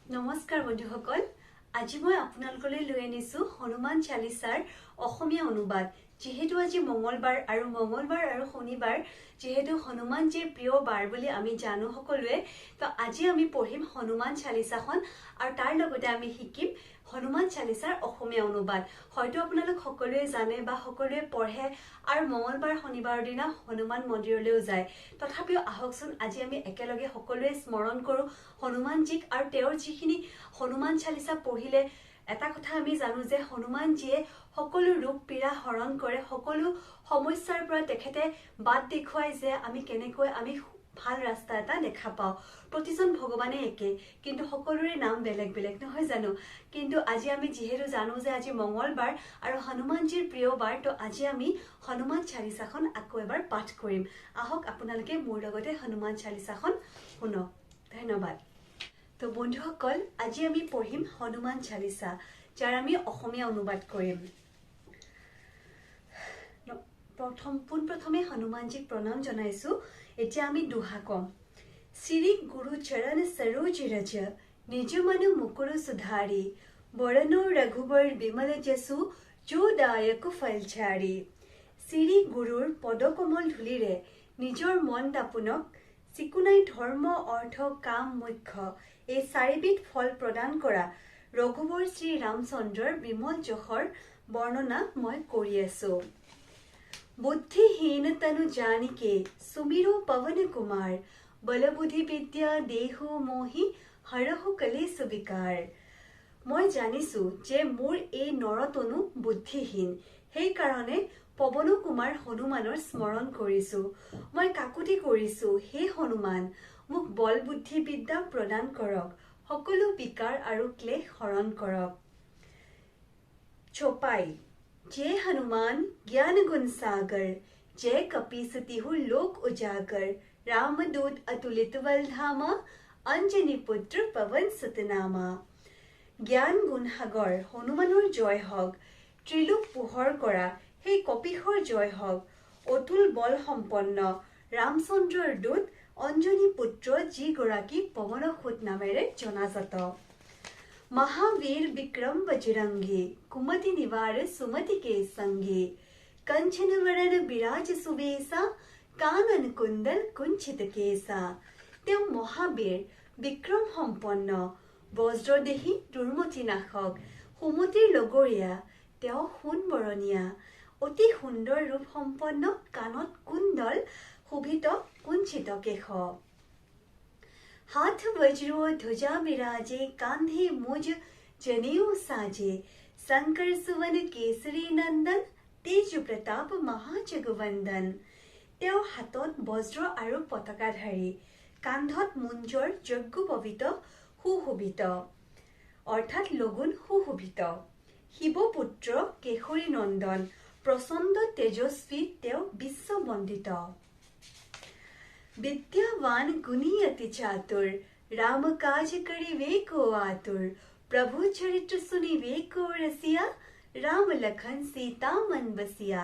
নমস্কাৰ বন্ধুসকল আজি মই আপোনালোকলৈ লৈ আনিছো হনুমান চালিসাৰ অসমীয়া অনুবাদ যেহেতু আজি মঙ্গলবাৰ আৰু শনিবাৰ যেহেতু হনুমানজীৰ প্ৰিয় বাৰ বুলি আমি জানো সকলোৱে তো আজি আমি পঢ়িম হনুমান চালিসাখন আৰু তাৰ লগতে আমি শিকিম হনুমান চালিসাৰ অসমীয়া অনুবাদ হয়তো আপোনালোক সকলোৱে জানে বা সকলোৱে পঢ়ে আৰু মঙ্গলবাৰ শনিবাৰৰ দিনা হনুমান মন্দিৰলৈও যায় তথাপিও আহকচোন আজি আমি একেলগে সকলোৱে স্মৰণ কৰো হনুমানজীক আৰু তেওঁৰ যিখিনি হনুমান চালিসা পঢ়িলে এটা কথা আমি জানো যে হনুমানজীয়ে সকলো ৰোগ পীড়া হৰণ কৰে সকলো সমস্যাৰ পৰা তেখেতে বাট দেখুৱাই যে আমি কেনেকৈ আমি ভাল ৰাস্তা এটা দেখা পাও প্ৰতিজন ভগৱানে একে কিন্তু সকলোৰে নাম বেলেগ বেলেগ নহয় জানো কিন্তু আজি আমি যেহেতু জানো যে আজি মঙ্গলবাৰ আৰু হনুমানজীৰ প্ৰিয় বাৰ তো আজি আমি হনুমান চালিসাখন আকৌ এবাৰ পাঠ কৰিম আহক আপোনালোকে মোৰ লগতে হনুমান চালিসাখন শুনক ধন্যবাদ তো বন্ধুসকল আজি আমি পঢ়িম হনুমান চালিসা যাৰ আমি অসমীয়া অনুবাদ কৰিম পোনপ্ৰথমে হনুমানজীক প্ৰণাম জনাইছো এতিয়া আমি দুহা কম শ্ৰী গুৰু চৰণ সৰোজ ৰজ নিজ মন মুকুৰ সুধাৰি বৰনো ৰঘুবৰ বিমল জসু जो दायक फलचारी श्री गुरुर पदकमल धूलिरे निजर मन दापुनक सिकुनाई धर्म अर्थ काम मुख्य এই চাৰিবিধ ফল প্ৰদান কৰা ৰঘুবৰ শ্ৰী ৰামচন্দ্ৰৰ বিমল যশৰ বৰ্ণনা মই কৰি আছো বুদ্ধিহীন তনু জানিকে সুমিৰো পৱন কুমাৰ বলবুদ্ধি বিদ্যা দেহু মোহি হৰহু কলেশ বিকাৰ মই জানিছো যে মোৰ এই নৰতনু বুদ্ধিহীন সেই কাৰণে পৱন কুমাৰ হনুমানৰ স্মৰণ কৰিছো মই কাকুতি কৰিছো হে হনুমান মোক বল বুদ্ধি বিদ্যা প্ৰদান কৰক সকলো বিকাৰ আৰু ক্লেশ হৰণ কৰক চপাই जय हनुमान ज्ञान गुण सागर जय कपीसतिहु लोक उजागर रामदूत अतुलित बल धामा अंजनी पुत्र पवन सुतनामा জ্ঞান গুণ সাগৰ হনুমানৰ জয় হওক ত্ৰিলোক পোহৰ কৰা সেই কপিহৰ জয় হওক অতুল বল সম্পন্ন ৰামচন্দ্ৰৰ দূত অঞ্জনী পুত্ৰ যি গৰাকী পৱনসুত নামেৰে জনাজাত महावीर विक्रम बजरंगी कुमति निवार सुमति के संगी कंचन वरण विराज सुबेसा कानन कुंडल कुंचित केसा तेव महावीर विक्रम सम्पन्न বজ্ৰদেহী দুৰ্মতি নাশক সুমতিৰ লগৰীয়া তেওঁ সোণ বৰণীয়া অতি সুন্দৰ ৰূপ সম্পন্ন কাণত কুণ্ডল শোভিত কুঞ্চিত কেশ हाथ वज्रो ध्वजा विराजे कांधे मुज जनेऊ साजे शंकर सुवन केसरी नंदन तेज प्रताप महाजगवंदन तेव हातत वज्र আৰু পতাকাধাৰী কান্ধত মুঞ্জৰ যজ্ঞ পবিত সুশোভিত অৰ্থাৎ লগুণ সুশোভিত শিৱপুত্ৰ কেশৰী নন্দন প্ৰচণ্ড তেজস্বী তেওঁ বিশ্ববন্দিত विद्यावान गुणी अति चातुर राम काज करी वे को आतुर प्रभु चरित्र सुनी वे को रसिया राम लखन सीता मन बसिया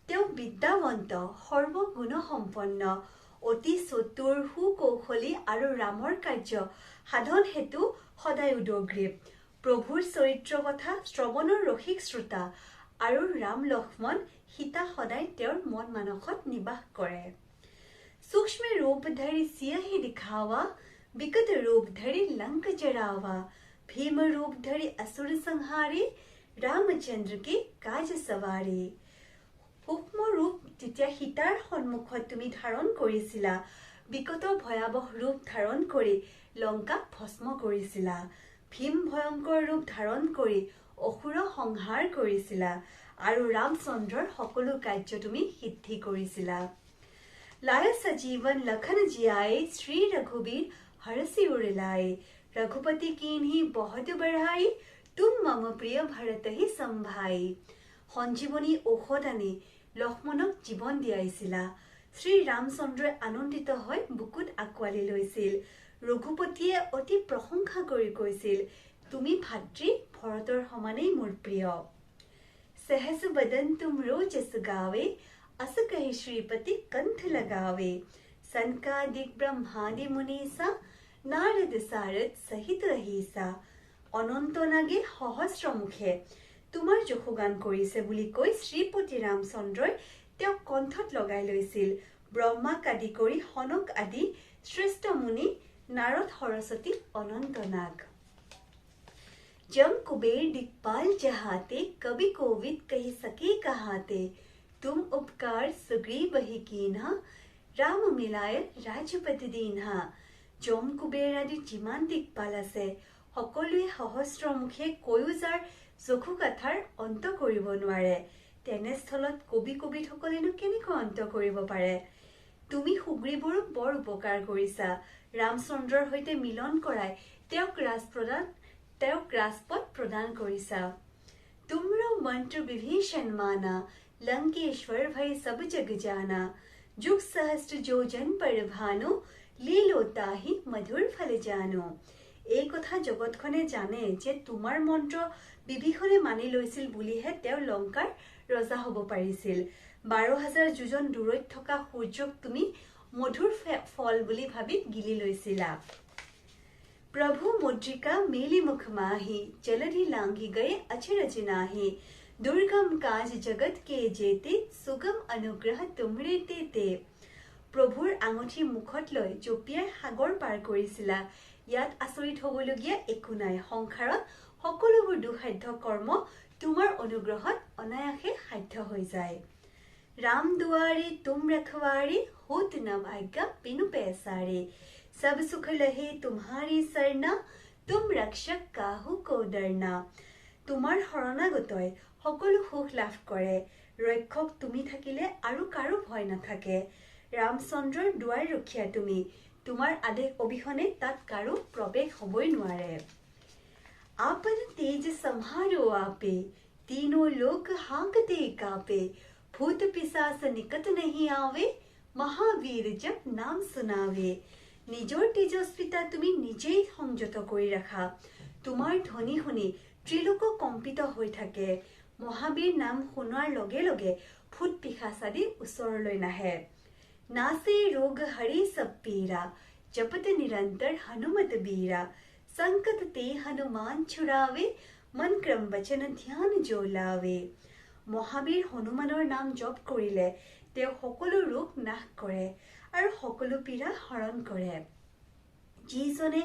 तेव विद्यावंत सर्वगुण सम्पन्न অতি চতুৰ সুকৌশলী আৰু ৰামৰ কাৰ্য সাধন হেতু সদায় উদগ্ৰীৱ প্ৰভুৰ চৰিত্ৰ কথা শ্ৰৱণৰ ৰসিক শ্ৰোতা আৰু ৰাম লক্ষ্মণ সীতা সদায় তেওঁৰ মন মানসত নিবাস কৰে सूक्ष्म रूप धरि सियहि दिखावा विकट रूप धरि लंक जरावा भीम रूप धरि असुर संहारी रामचंद्र के काज सवारी सूक्ष्म रूप যেতিয়া সীতাৰ সন্মুখত তুমি ধাৰণ কৰিছিলা বিকট ভয়াবহ ৰূপ ধাৰণ কৰি লংকা ভস্ম কৰিছিলা ভীম ভয়ংকৰ ৰূপ ধাৰণ কৰি অসুৰ সংহাৰ কৰিছিলা আৰু ৰামচন্দ্ৰৰ সকলো কাৰ্য তুমি সিদ্ধি কৰিছিলা लाय सजीवन लखन जियाए श्री रघुबीर हरसि उर लाए रघुपति कीन्ही बहुत बढ़ाई तुम मम प्रिय भरत ही संभाई সঞ্জীৱনী ঔষধ আনি লক্ষ্মণক জীৱন দিয়াইছিলা শ্ৰী ৰামচন্দ্ৰই আনন্দিত হৈ বুকুত আকোৱালি লৈছিল ৰঘুপতিয়ে অতি প্ৰশংসা কৰি কৈছিল তুমি ভাতৃ ভৰতৰ সমানেই মোৰ প্ৰিয় सहस बदन तुम रोज सुगावे अस कहि श्रीपति कंठ लगावे सनकादिक ब्रह्मादि मुनीसा নারদ সারদ সহিত আহিছা অনন্ত নাগে সহস্ৰ মুখে তোমাৰ যশোগান কৰিছে বুলি কৈ শ্ৰীপতি ৰামচন্দ্ৰই তেওঁক কণ্ঠত লগাই লৈছিল। ব্ৰহ্মাক আদি কৰি সনক আদি শ্ৰেষ্ঠ মুনি নাৰদ সৰস্বতী অনন্ত নাগ। जम कुबेर दिक्पाल जहाते कवि कोविद कही सके कहाते तुम उपकार सुग्रीव ही कीन्हा राम मिलाय राजपति दीन्हा। जम कुबेर आदि जिमान दिक्पाल আছে সকলোৱে সহস্ৰ মুখে কৈও যাৰ চকু কাথাৰ অন্ত কৰিব নোৱাৰে তেনেস্থলত কবি কবিসকলেনো কেনেকৈ অন্ত কৰিব পাৰে। তুমি সুগ্ৰীৱৰো বৰ উপকাৰ কৰিছা। ৰামচন্দ্ৰৰ সৈতে মিলন কৰাই তেওঁক राजपद प्रदान करिसा। तुमरो मंत्र विभीषण माना लंकेश्वर भय सब जग जाना। जुग सहस्त्र जोजन पर भानु लीलो ताहि मधुर फल जानो। এই কথা জগতখনে জানে যে তোমাৰ মন্ত্ৰ বিভীষণে মানি লৈছিল বুলিহে তেওঁ লংকাৰ ৰজা হ'ব পাৰিছিল। 12,000 যোজন দূৰৈত থকা সূৰ্যক তুমি মধুৰ ফল বুলি ভাবি গিলি লৈছিলা। प्रभु मुद्रिका मेली मुख माही जलधि लांघी गए अचरज नाही। दुर्गम काज जगत के जेते सुगम अनुग्रह तुम्हरे तेते। প্ৰভুৰ আঙঠি মুখত লৈ জপিয়াই সাগৰ পাৰ কৰিছিলা। ইয়াত আচৰিত হ'বলগীয়া একো নাই। সংসাৰত সকলোবোৰ দুঃসাধ্য কৰ্ম তোমাৰ অনুগ্ৰহত অনায়াসে সাধ্য হৈ যায়। राम दुआरे तुम रखवारे होत न भाग्य बिनु पैसारे। सब सुख लहे तुम्हारी सरना तुम रक्षक काहू को डरना। তোমাৰ শৰণাগতই সকলো সুখ লাভ কৰে। ৰক্ষক তুমি থাকিলে আৰু কাৰো ভয় নাথাকে। ৰামচন্দ্ৰৰ দুৱাৰ ৰক্ষিয়া তুমি। তোমাৰ আদেশ অবিহনে তাত কাৰো প্ৰৱেশ হ'বই নোৱাৰে। आपन तेज संहारो आपे तीनों लोक हांकते कापे। भूत पिशाच निकट नहीं आवे महावीर जब नाम सुनावे। নিজৰ তেজস্বিতা তুমি নিজেই সংযত কৰি ৰাখা। তোমাৰ ধ্বনি শুনি ত্ৰিলোক কম্পিত হৈ থাকে। মহাবীৰ নাম শুনাৰ লগে লগে ভূত পিশাচ আদি ওচৰলৈ নাহে। नासे रोग हरे सब पीरा जपत निरंतर हनुमत बीरा। संकट ते हनुमान छुड़ावे मन क्रम वचन ध्यान जो लावे। মহাবীৰ হনুমানৰ নাম জপ কৰিলে তেওঁ সকলো ৰোগ নাশ কৰে আৰু সকলো পীড়া হৰণ কৰে। যিজনে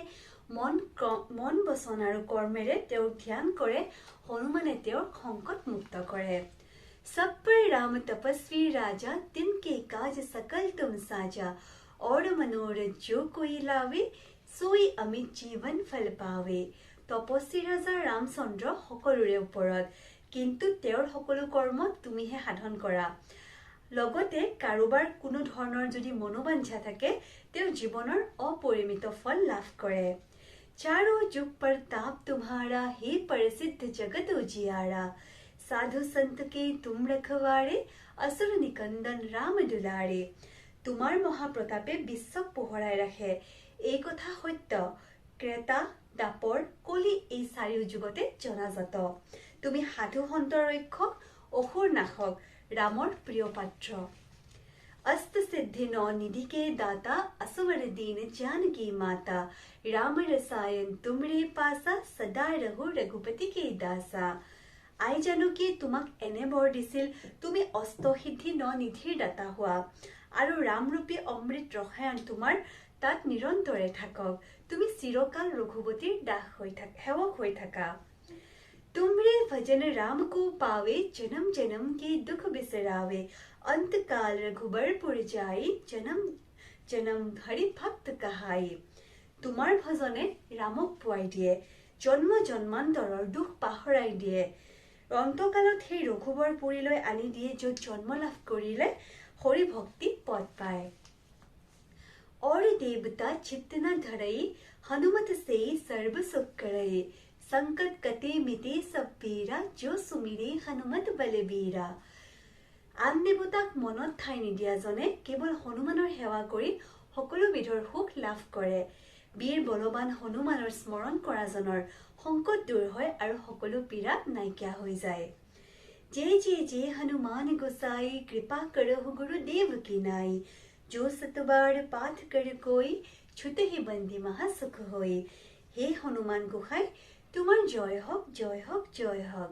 মন বচন আৰু কৰ্মেৰে তেওঁৰ ধ্যান কৰে হনুমানে তেওঁৰ সংকট মুক্ত কৰে। सब पर राम तपस्वी राजा तिनके काज सकल तुम साजा। और मनोरथ जो कोई लावे सोई अमित जीवन फल पावे। তপস্বী ৰাজা ৰামচন্দ্ৰ সকলোৰে ওপৰত কিন্তু তেওঁৰ সকলো কৰ্ম তুমিহে সাধন কৰা। লগতে কাৰোবাৰ কোনো ধৰণৰ যদি মনোবাঞ্ছা থাকে তেওঁ জীৱনৰ অপৰিমিত ফল লাভ কৰে। चारों जुग पर ताप तुम्हारा हे प्रसिद्ध जगत उजियारा। साधु संत के तुम रखवारे असुर निकंदन राम दुलारे। তোমাৰ মহাপ্ৰতাপে বিশ্বক পোহৰাই ৰাখে এই কথা সত্য। ক্ৰেতা দাপৰ কলি এই চাৰিও যুগতে জনাজাত। তুমি সাধু সন্তৰ ৰক্ষক অসুৰ নাশক ৰামৰ প্ৰিয় পাত্ৰ। अस्त सिद्धि नौ निधि के दाता असवर दीन जानकी माता। राम रसायन तुमरे पासा सदा रहो रघुपति के दासा। আই জানকী তোমাক এনে বৰ দিছিল তুমি অষ্টসিদ্ধি ন নিধিৰ দাতা হোৱা আৰু ৰামৰূপী অমৃত ৰসায়ন তোমাৰ তাত নিৰন্তৰে থাকক। তুমি চিৰকাল ৰঘুপতিৰ সেৱক হৈ থাকা। तुमरे भजन राम को पावे जन्म जन्म के दुख बिसरावे। अंत काल रघुबरपुर जाई जन्म जन्म हरि भक्त कहाई। তোমাৰ ভজনে ৰামক পোৱাই দিয়ে জন্ম জন্মান্তৰৰ দুখ পাহৰাই দিয়ে। অন্তকালত সেই ৰঘুবৰপুৰীলৈ আনি দিয়ে য'ত জন্ম লাভ কৰিলে হৰি ভক্তি পদ পায়। और देवता चित्त न धरई हनुमत से सर्व सुख करई। संकट कटे मिटे सब पीरा जो सुमिरे हनुमत बलबीरा। আন দেৱতাক মনত ঠাই নিদিয়াজনে কেৱল হনুমানৰ সেৱা কৰি সকলো বিধৰ সুখ লাভ কৰে। বীৰ বলৱান হনুমানৰ স্মৰণ কৰাজনৰ সংকট দূৰ হয় আৰু সকলো পীড়া নাইকিয়া হৈ যায়। जय जय जय हनुमान गोसाई कृपा करहु गुरुदेव की नाई। जो सतबार पाठ कर कोई ছুটে হি বন্দী মহা সুখ হৈ। হে হনুমান গোসাঁই তোমাৰ জয় হওক জয় হওক জয় হওক।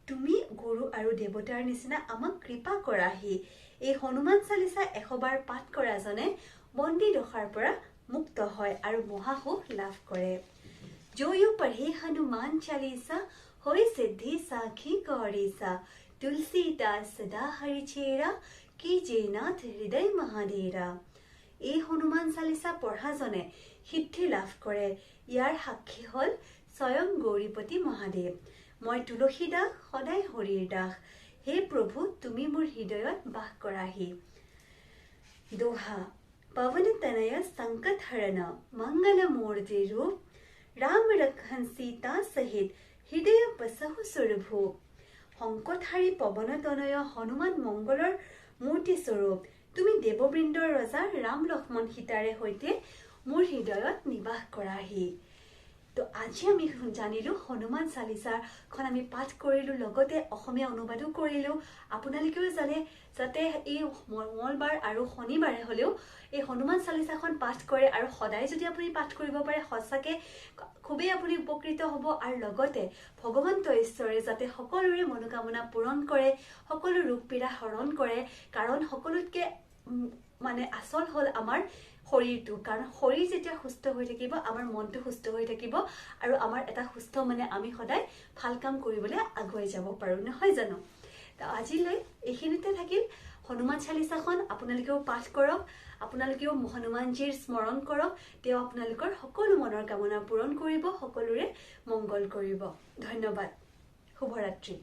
তুমি গুৰু আৰু দেৱতাৰ নিচিনা আমাক কৃপা কৰাহি। এই হনুমান চালিচা 100 বাৰ পাঠ কৰা জনে বন্দী দশাৰ পৰা মুক্ত হয় আৰু মহাসুখ লাভ কৰে। जो पढ़े हनुमान चालीसा होय सिद्धि साखी गौरीसा। तुलसीदास सदा हरिचेरा कीजे नाथ हृदय महाधेरा। এই হনুমান চালিচা পঢ়া জনে সিদ্ধি লাভ কৰে। ইয়াৰ সাক্ষী হল স্বয়ং গৌৰীপতি মহাদেৱ। মই তুলসী দাস সদায় হৰিৰ দাস। হে প্ৰভু তুমি মোৰ হৃদয়ত বাস কৰাহি। दोहा पवन तनय संकट हरण मंगल मूर्ति रूप। राम लखन सीता सहित हृदय बसहु सुरभूप। সংকটহাৰী পৱন তনয় হনুমান মংগলৰ মূৰ্তি স্বৰূপ। তুমি দেৱবৃন্দৰ ৰজা ৰাম লক্ষ্মণ সীতাৰে সৈতে মোৰ হৃদয়ত নিবাস কৰাহি। তো আজি আমি জানিলো হনুমান চালিচাখন আমি পাঠ কৰিলো, লগতে অসমীয়া অনুবাদো কৰিলো। আপোনালোকেও জানে যাতে এই মঙ্গলবাৰ আৰু শনিবাৰে হলেও এই হনুমান চালিচাখন পাঠ কৰে আৰু সদায় যদি আপুনি পাঠ কৰিব পাৰে সঁচাকে খুবেই আপুনি উপকৃত হ'ব। আৰু লগতে ভগৱন্ত ঈশ্বৰে যাতে সকলোৰে মনোকামনা পূৰণ কৰে, সকলো ৰোগ পীড়া হৰণ কৰে। কাৰণ সকলোতকে মানে আচল হল আমাৰ শৰীৰটো। কাৰণ শৰীৰ যেতিয়া সুস্থ হৈ থাকিব আমাৰ মনটো সুস্থ হৈ থাকিব আৰু আমাৰ এটা সুস্থ মানে আমি সদায় ভাল কাম কৰিবলৈ আগুৱাই যাব পাৰো, নহয় জানো? তো আজিলৈ এইখিনিতে থাকিল। হনুমান চালিচাখন আপোনালোকেও পাঠ কৰক, আপোনালোকেও হনুমানজীৰ স্মৰণ কৰক। তেওঁ আপোনালোকৰ সকলো মনৰ কামনা পূৰণ কৰিব, সকলোৰে মংগল কৰিব। ধন্যবাদ। শুভৰাত্ৰি।